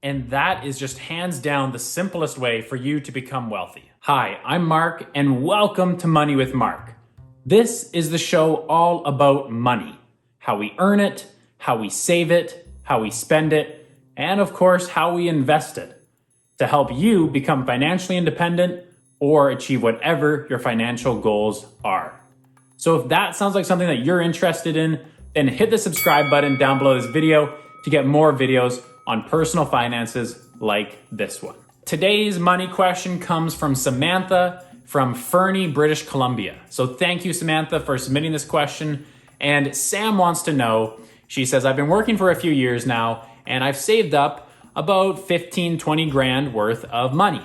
And that is just hands down the simplest way for you to become wealthy. Hi, I'm Mark, and welcome to Money with Mark. This is the show all about money, how we earn it, how we save it, how we spend it, and of course, how we invest it to help you become financially independent or achieve whatever your financial goals are. So if that sounds like something that you're interested in, then hit the subscribe button down below this video to get more videos on personal finances like this one. Today's money question comes from Samantha from Fernie, British Columbia. So thank you, Samantha, for submitting this question. And Sam wants to know, she says, I've been working for a few years now, and I've saved up about 15, 20 grand worth of money.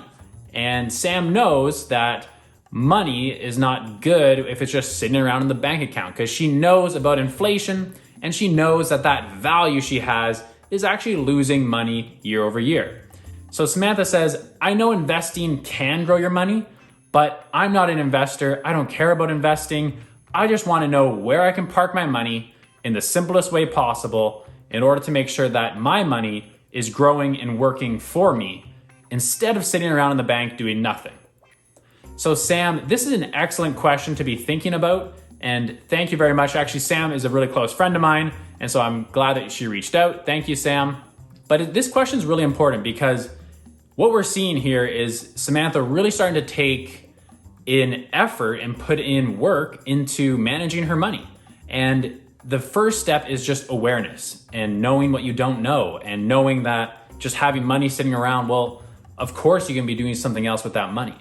And Sam knows that money is not good if it's just sitting around in the bank account, because she knows about inflation and she knows that that value she has is actually losing money year over year. So Samantha says, I know investing can grow your money, but I'm not an investor. I don't care about investing. I just want to know where I can park my money in the simplest way possible in order to make sure that my money is growing and working for me instead of sitting around in the bank doing nothing. So Sam, this is an excellent question to be thinking about. And thank you very much. Actually, Sam is a really close friend of mine. And so I'm glad that she reached out. Thank you, Sam. But this question is really important because what we're seeing here is Samantha really starting to take in effort and put in work into managing her money. And the first step is just awareness and knowing what you don't know and knowing that just having money sitting around, well, of course you can be doing something else with that money.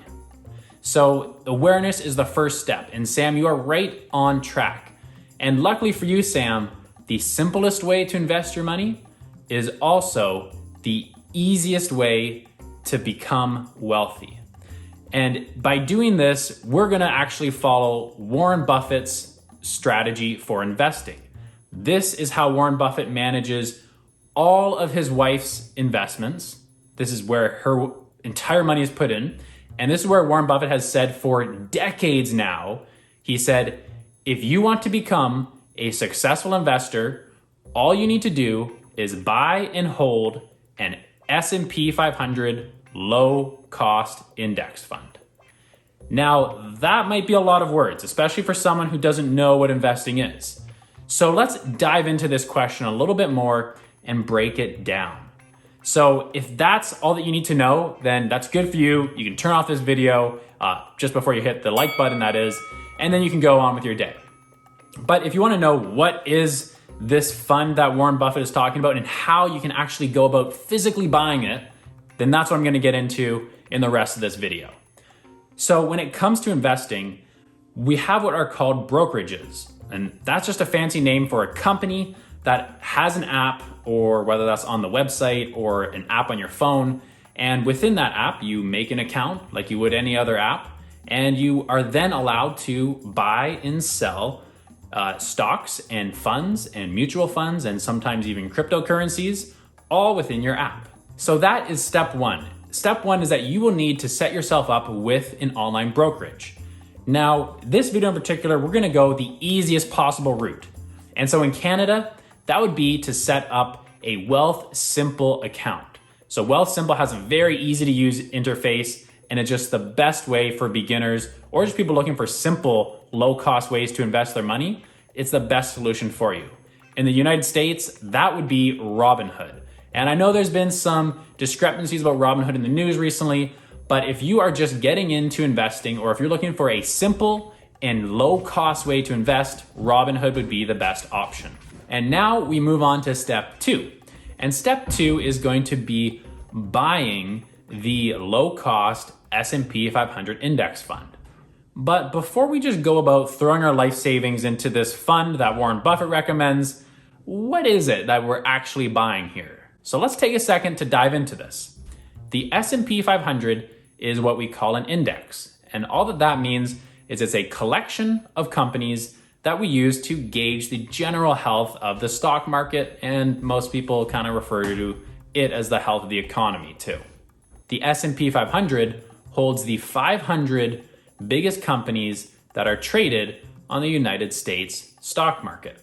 So awareness is the first step. And Sam, you are right on track. And luckily for you, Sam, the simplest way to invest your money is also the easiest way to become wealthy. And by doing this, we're gonna actually follow Warren Buffett's strategy for investing. This is how Warren Buffett manages all of his wife's investments. This is where her entire money is put in. And this is where Warren Buffett has said for decades now, he said, if you want to become a successful investor, all you need to do is buy and hold an S&P 500 low cost index fund. Now, that might be a lot of words, especially for someone who doesn't know what investing is. So let's dive into this question a little bit more and break it down. So if that's all that you need to know, then that's good for you. You can turn off this video just before you hit the like button, that is, and then you can go on with your day. But if you want to know what is this fund that Warren Buffett is talking about and how you can actually go about physically buying it, then that's what I'm going to get into in the rest of this video. So when it comes to investing, we have what are called brokerages. And that's just a fancy name for a company that has an app, or whether that's on the website or an app on your phone. And within that app, you make an account like you would any other app. And you are then allowed to buy and sell stocks and funds and mutual funds and sometimes even cryptocurrencies all within your app. So that is step one. Step one is that you will need to set yourself up with an online brokerage. Now, this video in particular, we're gonna go the easiest possible route. And so in Canada, that would be to set up a Wealthsimple account. So Wealthsimple has a very easy to use interface, and it's just the best way for beginners or just people looking for simple, low cost ways to invest their money. It's the best solution for you. In the United States, that would be Robinhood. And I know there's been some discrepancies about Robinhood in the news recently, but if you are just getting into investing, or if you're looking for a simple and low cost way to invest, Robinhood would be the best option. And now we move on to step two. And step two is going to be buying the low cost S&P 500 index fund. But before we just go about throwing our life savings into this fund that Warren Buffett recommends, what is it that we're actually buying here? So let's take a second to dive into this. The S&P 500 is what we call an index. And all that means is it's a collection of companies that we use to gauge the general health of the stock market, and most people kind of refer to it as the health of the economy too. The S&P 500 holds the 500 biggest companies that are traded on the United States stock market.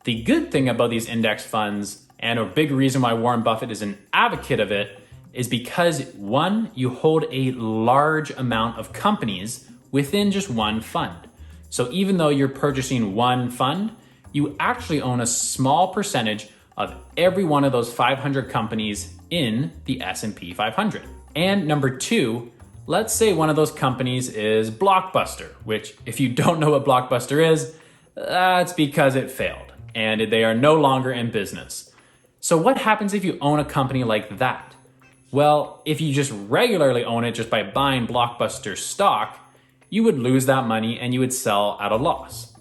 The good thing about these index funds And a big reason why Warren Buffett is an advocate of it is because, one, you hold a large amount of companies within just one fund. So even though you're purchasing one fund, you actually own a small percentage of every one of those 500 companies in the S&P 500. And number two, let's say one of those companies is Blockbuster, which if you don't know what Blockbuster is, that's because it failed and they are no longer in business. So what happens if you own a company like that? Well, if you just regularly own it just by buying Blockbuster stock, you would lose that money and you would sell at a loss.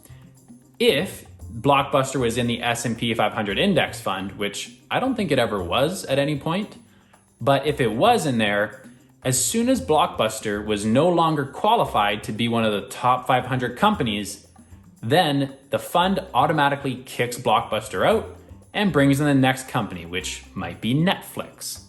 If Blockbuster was in the S&P 500 index fund, which I don't think it ever was at any point, but if it was in there, as soon as Blockbuster was no longer qualified to be one of the top 500 companies, then the fund automatically kicks Blockbuster out and brings in the next company, which might be Netflix.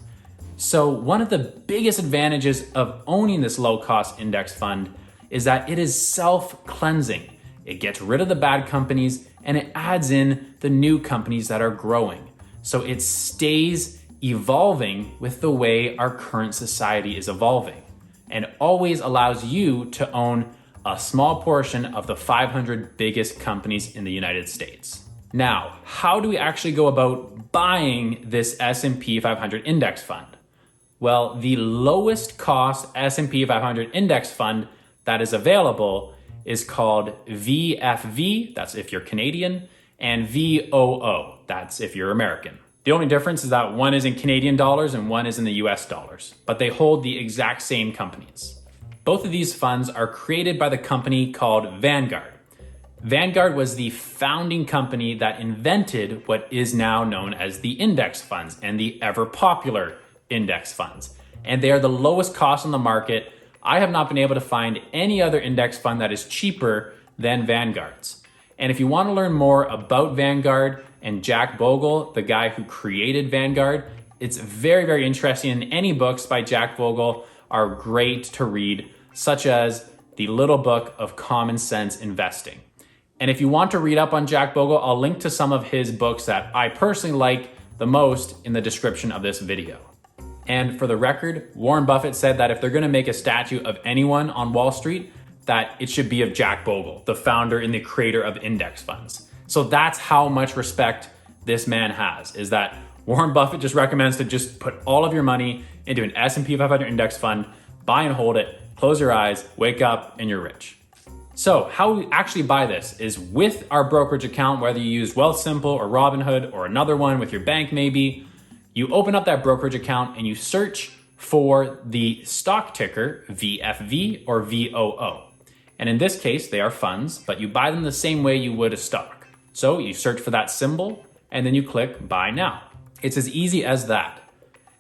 So one of the biggest advantages of owning this low-cost index fund is that it is self-cleansing. It gets rid of the bad companies and it adds in the new companies that are growing. So it stays evolving with the way our current society is evolving and always allows you to own a small portion of the 500 biggest companies in the United States. Now, how do we actually go about buying this S&P 500 index fund? Well, the lowest cost S&P 500 index fund that is available is called VFV, that's if you're Canadian, and VOO, that's if you're American. The only difference is that one is in Canadian dollars and one is in the US dollars, but they hold the exact same companies. Both of these funds are created by the company called Vanguard. Vanguard was the founding company that invented what is now known as the index funds and the ever popular index funds. And they are the lowest cost on the market. I have not been able to find any other index fund that is cheaper than Vanguard's. And if you want to learn more about Vanguard and Jack Bogle, the guy who created Vanguard, it's very, very interesting. And any books by Jack Bogle are great to read, such as The Little Book of Common Sense Investing. And if you want to read up on Jack Bogle, I'll link to some of his books that I personally like the most in the description of this video. And for the record, Warren Buffett said that if they're going to make a statue of anyone on Wall Street, that it should be of Jack Bogle, the founder and the creator of index funds. So that's how much respect this man has, is that Warren Buffett just recommends to just put all of your money into an S&P 500 index fund, buy and hold it, close your eyes, wake up, and you're rich. So how we actually buy this is with our brokerage account, whether you use Wealthsimple or Robinhood or another one with your bank maybe. You open up that brokerage account and you search for the stock ticker VFV or VOO. And in this case, they are funds, but you buy them the same way you would a stock. So you search for that symbol and then you click buy now. It's as easy as that.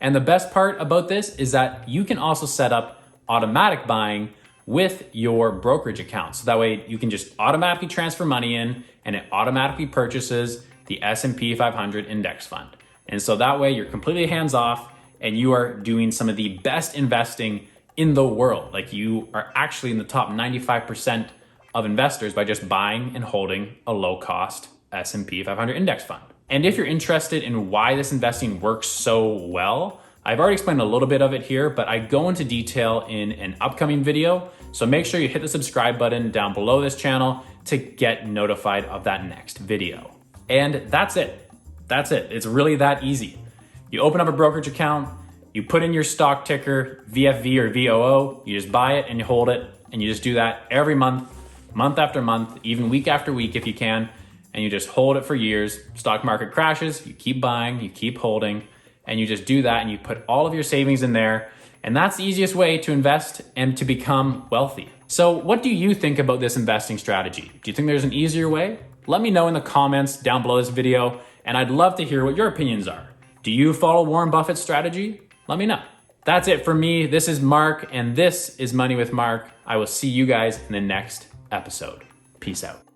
And the best part about this is that you can also set up automatic buying with your brokerage account. So that way you can just automatically transfer money in and it automatically purchases the S&P 500 index fund. And so that way you're completely hands off and you are doing some of the best investing in the world. Like you are actually in the top 95% of investors by just buying and holding a low cost S&P 500 index fund. And if you're interested in why this investing works so well, I've already explained a little bit of it here, but I go into detail in an upcoming video. So make sure you hit the subscribe button down below this channel to get notified of that next video. And that's it. That's it. It's really that easy. You open up a brokerage account, you put in your stock ticker, VFV or VOO, you just buy it and you hold it, and you just do that every month, month after month, even week after week if you can, and you just hold it for years. Stock market crashes, you keep buying, you keep holding, and you just do that and you put all of your savings in there, and that's the easiest way to invest and to become wealthy. So what do you think about this investing strategy? Do you think there's an easier way? Let me know in the comments down below this video, and I'd love to hear what your opinions are. Do you follow Warren Buffett's strategy? Let me know. That's it for me. This is Mark, and this is Money with Mark. I will see you guys in the next episode. Peace out.